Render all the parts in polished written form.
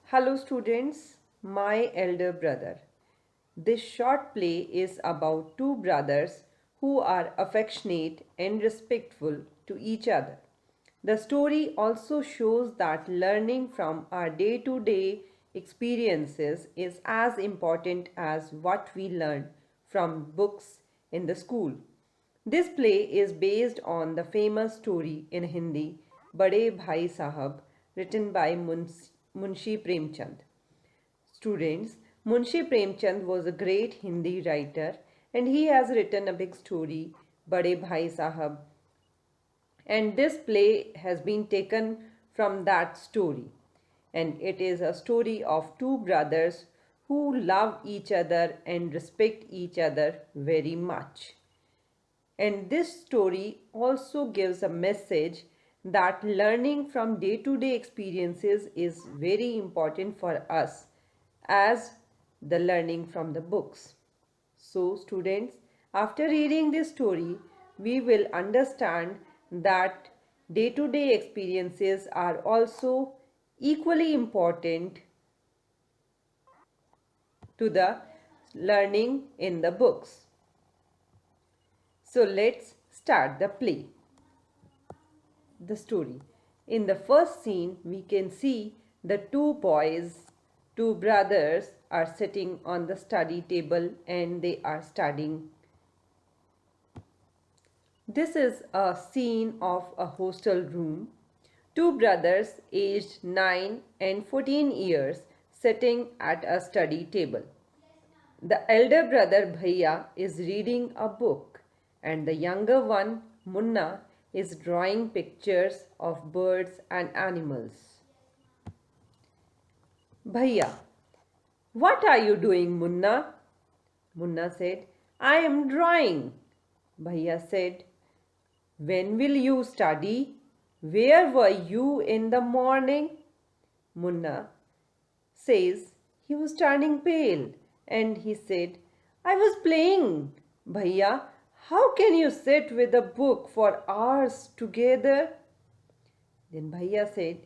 Hello students, my elder brother. This short play is about two brothers who are affectionate and respectful to each other. The story also shows that learning from our day to day experiences is as important as what we learn from books in the school. This play is based on the famous story in Hindi, Bade Bhai Sahab, written by Munshi Premchand. Students, Munshi Premchand was a great Hindi writer and he has written a big story, Bade Bhai Sahab, and this play has been taken from that story. And it is a story of two brothers who love each other and respect each other very much. And this story also gives a message that learning from day to day experiences is very important for us as the learning from the books. So, students, after reading this story, we will understand that day to day experiences are also equally important to the learning in the books. So let's start the play. The story. In the first scene, we can see the two boys, two brothers, are sitting on the study table and they are studying. This is a scene of a hostel room. Two brothers aged 9 and 14 years sitting at a study table. The elder brother Bhaiya is reading a book and the younger one Munna is drawing pictures of birds and animals. Bhaiya, what are you doing, Munna? Munna said, I am drawing. Bhaiya said, when will you study? Where were you in the morning? Munna says he was turning pale and he said, I was playing. Bhaiya, how can you sit with a book for hours together? Then Bhaiya said,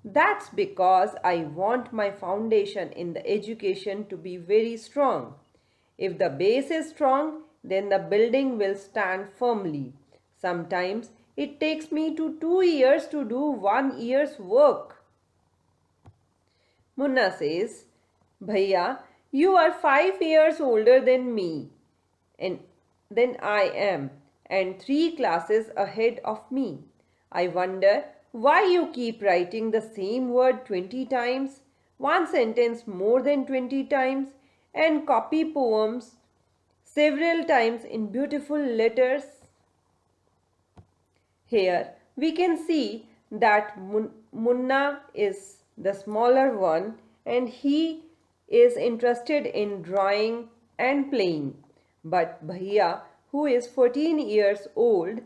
that's because I want my foundation in the education to be very strong. If the base is strong, then the building will stand firmly. Sometimes it takes me 2 years to do 1 year's work. Munna says, Bhaiya, you are 5 years older than me and than I am and 3 classes ahead of me. I wonder why you keep writing the same word 20 times, one sentence more than 20 times, and copy poems several times in beautiful letters. Here we can see that Munna is the smaller one and he is interested in drawing and playing. But Bhaiya, who is 14 years old,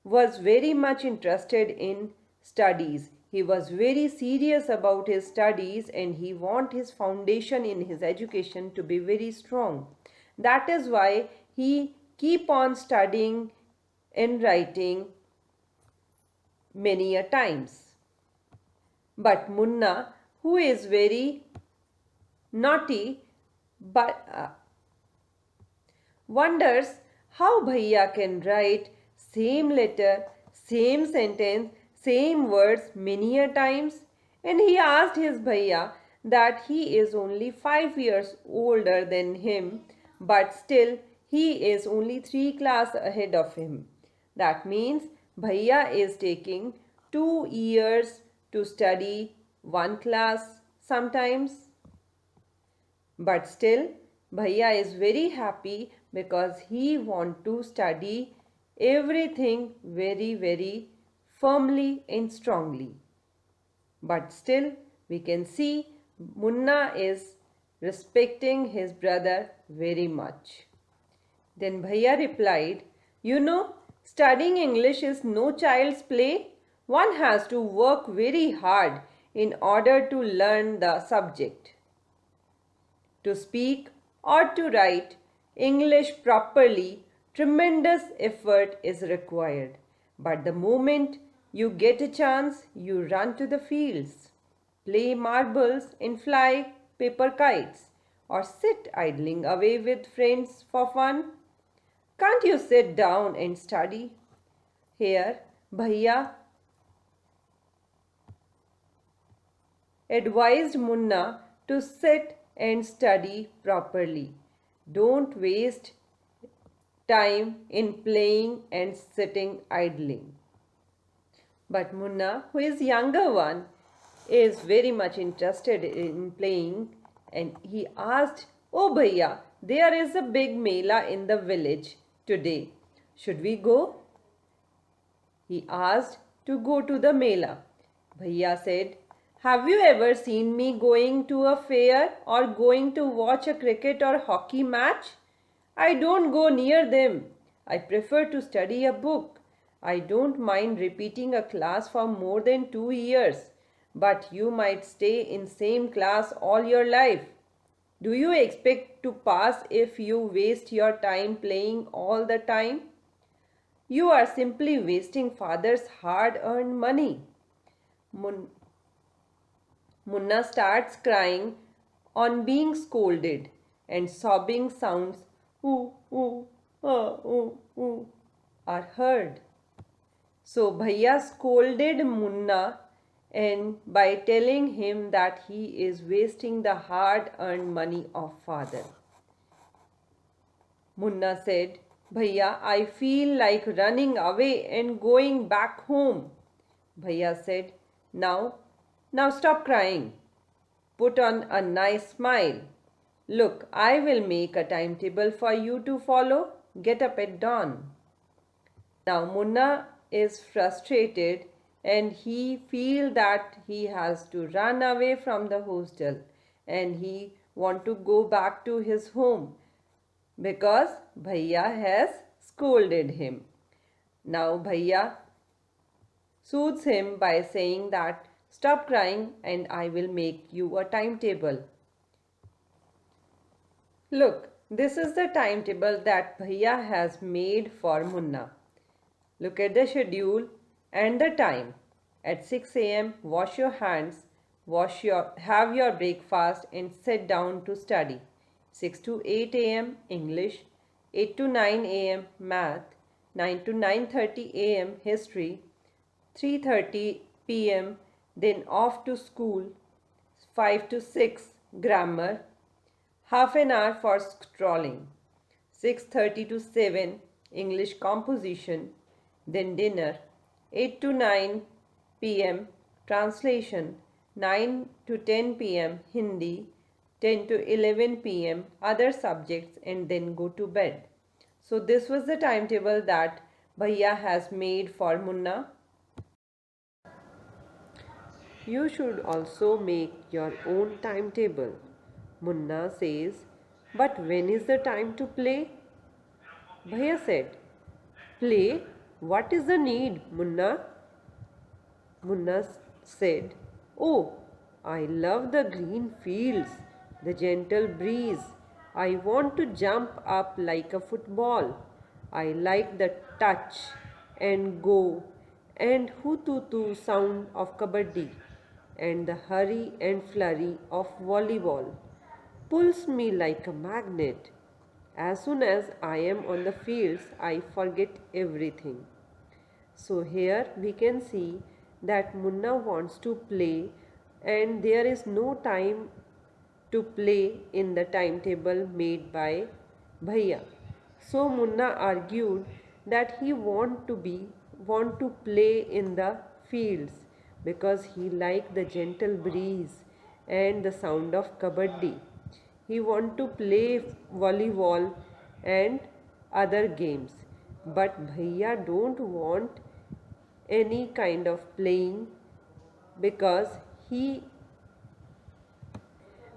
was very much interested in studies. He was very serious about his studies and he want his foundation in his education to be very strong. That is why he keep on studying and writing many a times. But Munna, who is very naughty, but wonders how Bhaiya can write same letter, same sentence, same words many a times, and he asked his Bhaiya that he is only 5 years older than him, but still he is only 3 classes ahead of him. That means Bhaiya is taking 2 years to study one class sometimes. But still, Bhaiya is very happy because he want to study everything very firmly and strongly. But still, we can see Munna is respecting his brother very much. Then Bhaiya replied, you know, studying English is no child's play. One has to work very hard in order to learn the subject. To speak or to write English properly, tremendous effort is required. But the moment you get a chance, you run to the fields. play marbles and fly paper kites, or sit idling away with friends for fun? Can't you sit down and study? Here, Bhaiya advised Munna to sit and study properly. Don't waste time in playing and sitting idling. But Munna, who is younger one, is very much interested in playing and he asked, "Oh Bhaiya, there is a big mela in the village today. Should we go?" He asked to go to the mela. Bhaiya said, "Have you ever seen me going to a fair or going to watch a cricket or hockey match? I don't go near them. I prefer to study a book. I don't mind repeating a class for more than 2 years, but you might stay in same class all your life. Do you expect to pass if you waste your time playing all the time? You are simply wasting father's hard-earned money." Mun- Munna starts crying on being scolded, and sobbing sounds ooh ooh ooh are heard. So Bhaiya scolded Munna and by telling him that he is wasting the hard-earned money of father. Munna said, "Bhaiya, I feel like running away and going back home." Bhaiya said, Now stop crying. Put on a nice smile. Look, I will make a timetable for you to follow. Get up at dawn." Now Munna is frustrated and he feels that he has to run away from the hostel and he want to go back to his home because Bhaiya has scolded him. Now Bhaiya soothes him by saying that stop crying and I will make you a timetable. Look, this is the timetable that Bhaiya has made for Munna. Look at the schedule and the time. At 6 a.m., wash your hands, have your breakfast and sit down to study. 6 to 8 a.m. English, 8 to 9 a.m. Math, 9 to 9:30 a.m. History, 3:30 p.m. then off to school, 5 to 6 grammar, half an hour for scrolling, 6:30 to 7 English composition, then dinner, 8 to 9 p.m. translation, 9 to 10 p.m. Hindi, 10 to 11 p.m. other subjects and then go to bed. So this was the timetable that Bhaiya has made for Munna. You should also make your own timetable. Munna says, "But when is the time to play?" Bhaiya said, "Play? What is the need, Munna?" Munna said, "Oh, I love the green fields, the gentle breeze. I want to jump up like a football. I like the touch and go and hoo-too-too sound of kabaddi and the hurry and flurry of volleyball. Pulls me like a magnet. As soon as I am on the fields, I forget everything." So here we can see that Munna wants to play and there is no time to play in the timetable made by Bhaiya. So Munna argued that he want to play in the fields because he liked the gentle breeze and the sound of kabaddi. He want to play volleyball and other games. But Bhaiya don't want any kind of playing because he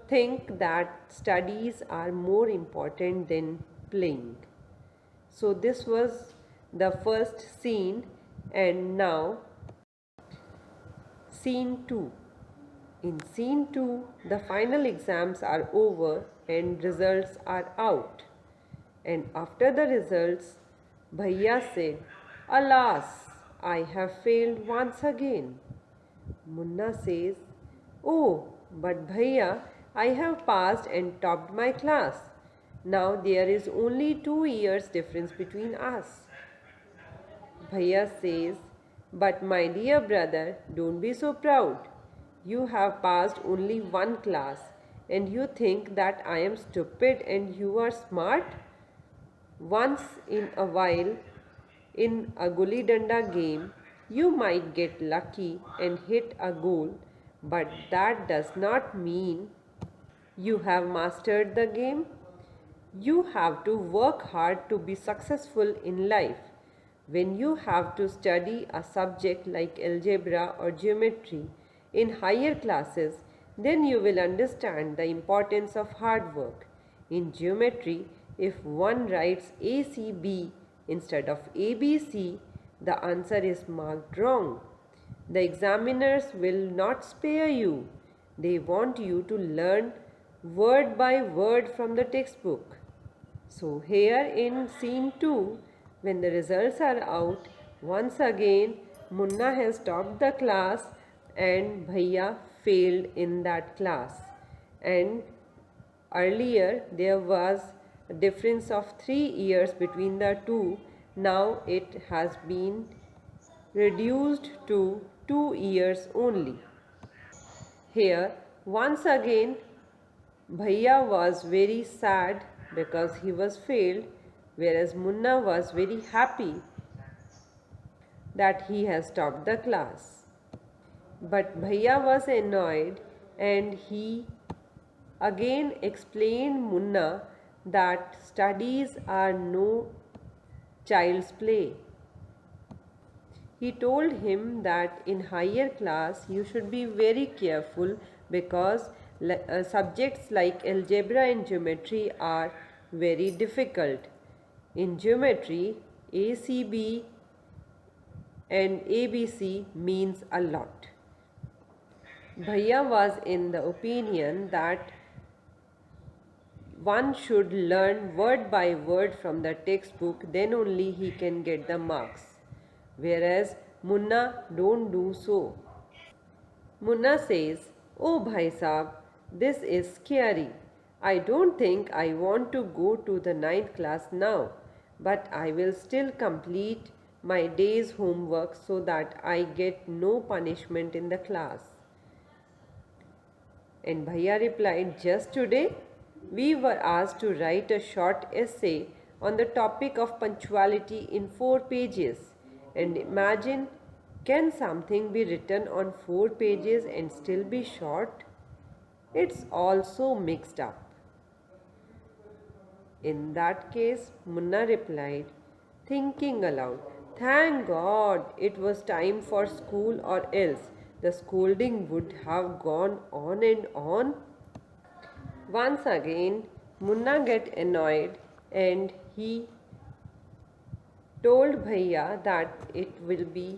think that studies are more important than playing. So this was the first scene and now scene 2. In scene 2, the final exams are over and results are out. And after the results, Bhaiya said, "Alas, I have failed once again." Munna says, Oh, but Bhaiya, I have passed and topped my class. Now there is only 2 years difference between us. Bhaiya says, but my dear brother, don't be so proud. You have passed only one class and you think that I am stupid and you are smart? Once in a while, in a gully danda game, you might get lucky and hit a goal, but that does not mean you have mastered the game. You have to work hard to be successful in life. When you have to study a subject like algebra or geometry in higher classes, then you will understand the importance of hard work. In geometry, if one writes ACB instead of ABC, the answer is marked wrong. The examiners will not spare you. They want you to learn word by word from the textbook. So, here in scene 2, when the results are out, once again Munna has topped the class and Bhaiya failed in that class. And earlier there was a difference of 3 years between the two. Now it has been reduced to 2 years only. Here, once again, Bhaiya was very sad because he was failed, whereas Munna was very happy that he has topped the class. But Bhaiya was annoyed and he again explained Munna that studies are no child's play. He told him that in higher class you should be very careful because subjects like algebra and geometry are very difficult. In geometry, ACB and ABC means a lot. Bhaiya was in the opinion that one should learn word by word from the textbook, then only he can get the marks. Whereas Munna don't do so. Munna says, "Oh Bhai Saab, this is scary. I don't think I want to go to the ninth class now, but I will still complete my day's homework so that I get no punishment in the class." And Bhaiya replied, "Just today, we were asked to write a short essay on the topic of punctuality in 4 pages. And imagine, can something be written on 4 pages and still be short? It's all so mixed up." In that case, Munna replied, thinking aloud, "Thank God it was time for school, or else the scolding would have gone on and on." Once again, Munna get annoyed and he told Bhaiya that it will be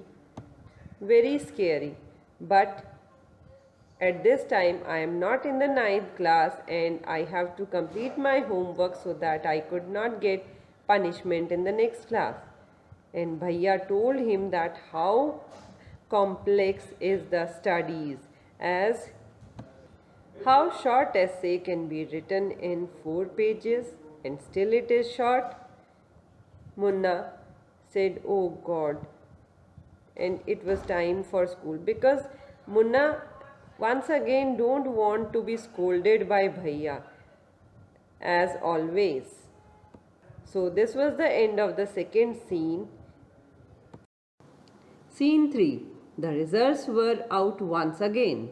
very scary. But at this time, I am not in the ninth class and I have to complete my homework so that I could not get punishment in the next class. And Bhaiya told him that how complex is the studies, as how short essay can be written in 4 pages and still it is short. Munna said, "Oh God," and it was time for school because Munna once again don't want to be scolded by Bhaiya as always. So this was the end of the second scene. Scene 3. The results were out once again,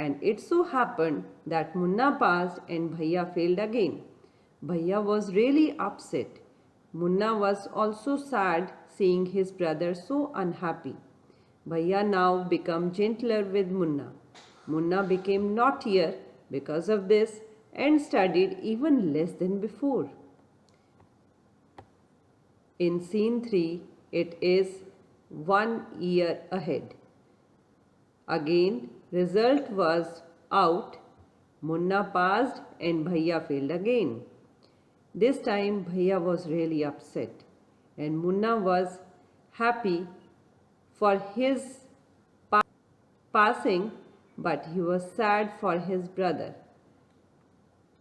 and it so happened that Munna passed and Bhaiya failed again. Bhaiya was really upset. Munna was also sad seeing his brother so unhappy. Bhaiya now became gentler with Munna. Munna became naughtier because of this and studied even less than before. In scene 3, it is 1 year ahead. Again, result was out. Munna passed and Bhaiya failed again. This time Bhaiya was really upset and Munna was happy for his passing, but he was sad for his brother.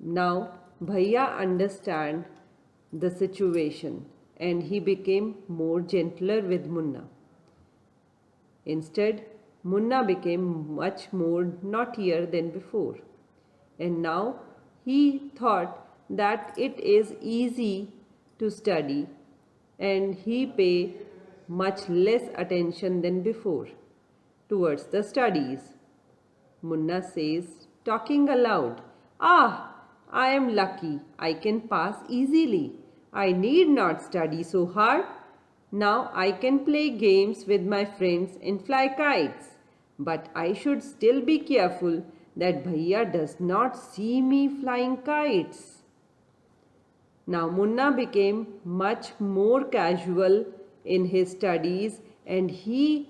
Now Bhaiya understand the situation and he became more gentler with Munna. Instead, Munna became much more naughtier than before. And now he thought that it is easy to study and he pay much less attention than before towards the studies. Munna says, talking aloud, "Ah, I am lucky. I can pass easily. I need not study so hard. Now I can play games with my friends and fly kites. But I should still be careful that Bhaiya does not see me flying kites." Now Munna became much more casual in his studies and he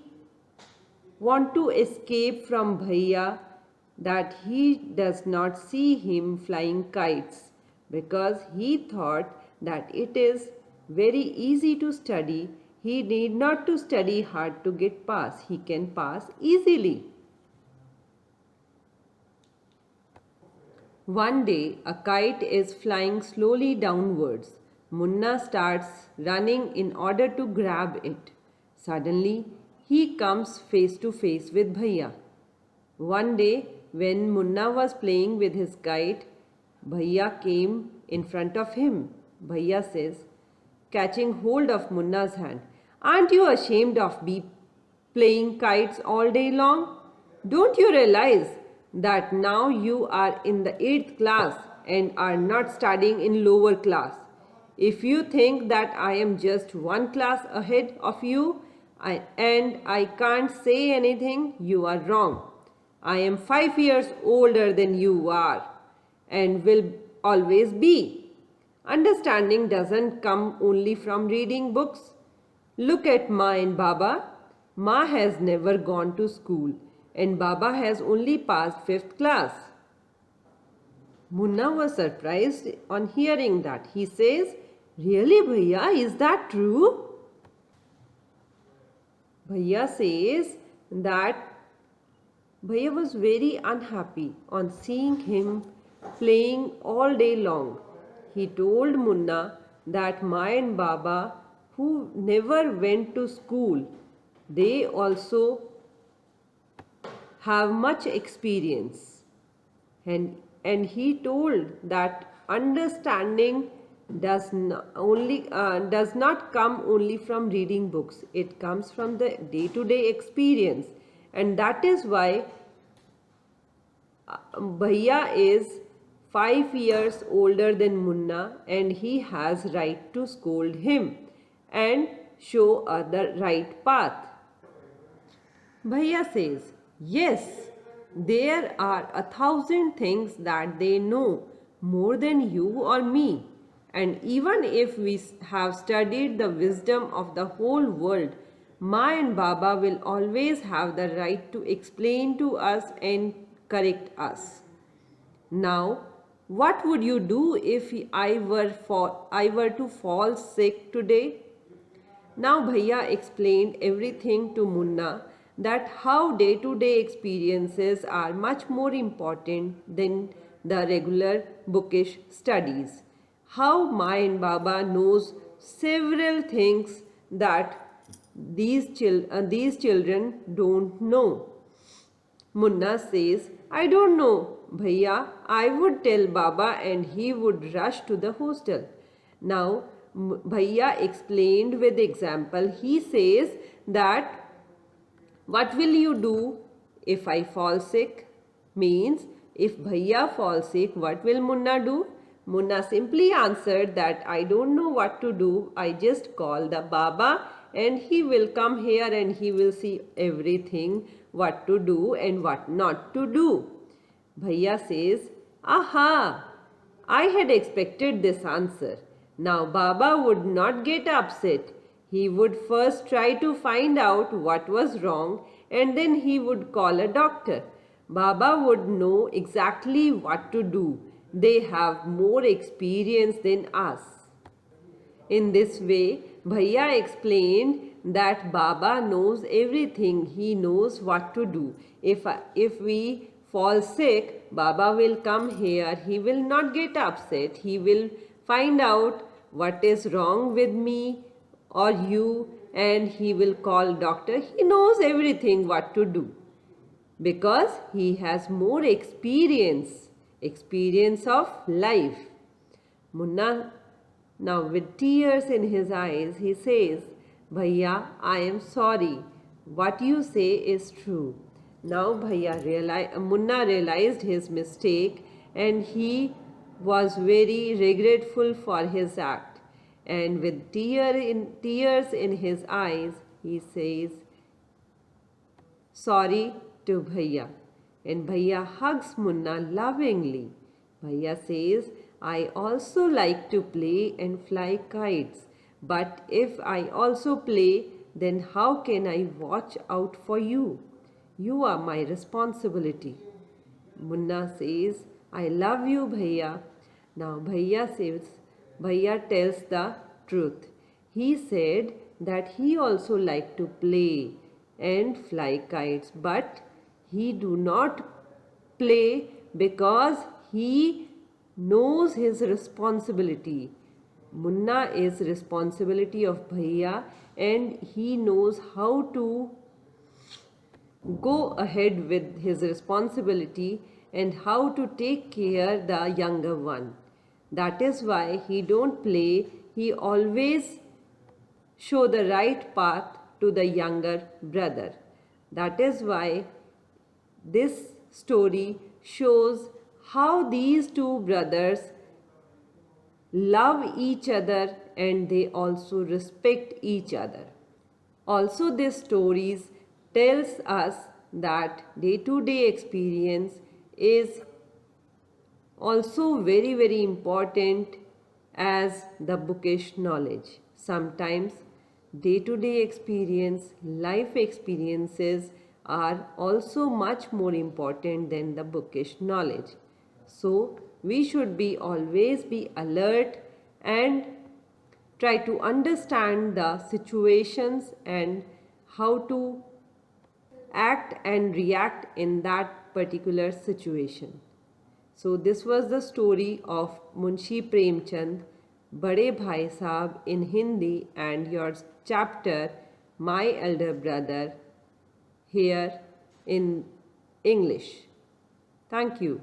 want to escape from Bhaiya that he does not see him flying kites because he thought that it is very easy to study. He need not to study hard to get pass. He can pass easily. One day a kite is flying slowly downwards. Munna starts running in order to grab it. Suddenly he comes face to face with Bhaiya. One day when Munna was playing with his kite, Bhaiya came in front of him. Bhaiya says, catching hold of Munna's hand, "Aren't you ashamed of playing kites all day long? Don't you realize that now you are in the 8th class and are not studying in lower class? If you think that I am just one class ahead of you and I can't say anything, you are wrong. I am 5 years older than you are and will always be. Understanding doesn't come only from reading books. Look at Ma and Baba. Ma has never gone to school and Baba has only passed 5th class." Munna was surprised on hearing that. He says, "Really, Bhaiya, is that true?" Bhaiya says that Bhaiya was very unhappy on seeing him playing all day long. He told Munna that Ma and Baba, who never went to school, they also have much experience. And he told that understanding does not come only from reading books. It comes from the day-to-day experience. And that is why Bhaiya is 5 years older than Munna and he has right to scold him and show the right path. Bhaiya says, "Yes, there are 1,000 things that they know more than you or me. And even if we have studied the wisdom of the whole world, Ma and Baba will always have the right to explain to us and correct us. Now, what would you do if I were to fall sick today?" Now Bhaiya explained everything to Munna, that how day-to-day experiences are much more important than the regular bookish studies. How Ma and Baba knows several things that these children don't know. Munna says, "I don't know, Bhaiya. I would tell Baba and he would rush to the hostel." Now Bhaiya explained with example. He says that, "What will you do if I fall sick?" Means, if Bhaiya falls sick, what will Munna do? Munna simply answered that, "I don't know what to do. I just call the Baba and he will come here and he will see everything, what to do and what not to do." Bhaiya says, "Aha! I had expected this answer." Now Baba would not get upset. He would first try to find out what was wrong and then he would call a doctor. Baba would know exactly what to do. They have more experience than us. In this way, Bhaiya explained that Baba knows everything. He knows what to do. If we fall sick, Baba will come here. He will not get upset. He will find out what is wrong with me or you, and he will call doctor. He knows everything what to do because he has more experience of life. Munna, now with tears in his eyes, he says, Bhaiya, I am sorry. What you say is true. Now Munna realized his mistake, and he was very regretful for his act. And with tears in his eyes, he says, sorry to Bhaiya. And Bhaiya hugs Munna lovingly. Bhaiya says, I also like to play and fly kites. But if I also play, then how can I watch out for you? You are my responsibility. Munna says, I love you, Bhaiya. Now Bhaiya tells the truth. He said that he also liked to play and fly kites, but he do not play because he knows his responsibility. Munna is responsibility of Bhaiya, and he knows how to go ahead with his responsibility and how to take care the younger one. That is why he don't play. He always show the right path to the younger brother. That is why this story shows how these two brothers love each other and they also respect each other. Also, this stories tells us that day-to-day experience is also very important as the bookish knowledge. Sometimes day-to-day experience, life experiences are also much more important than the bookish knowledge. So we should always be alert and try to understand the situations and how to act and react in that particular situation. So this was the story of Munshi Premchand, Bade Bhai Sahab in Hindi, and your chapter My Elder Brother here in English. Thank you.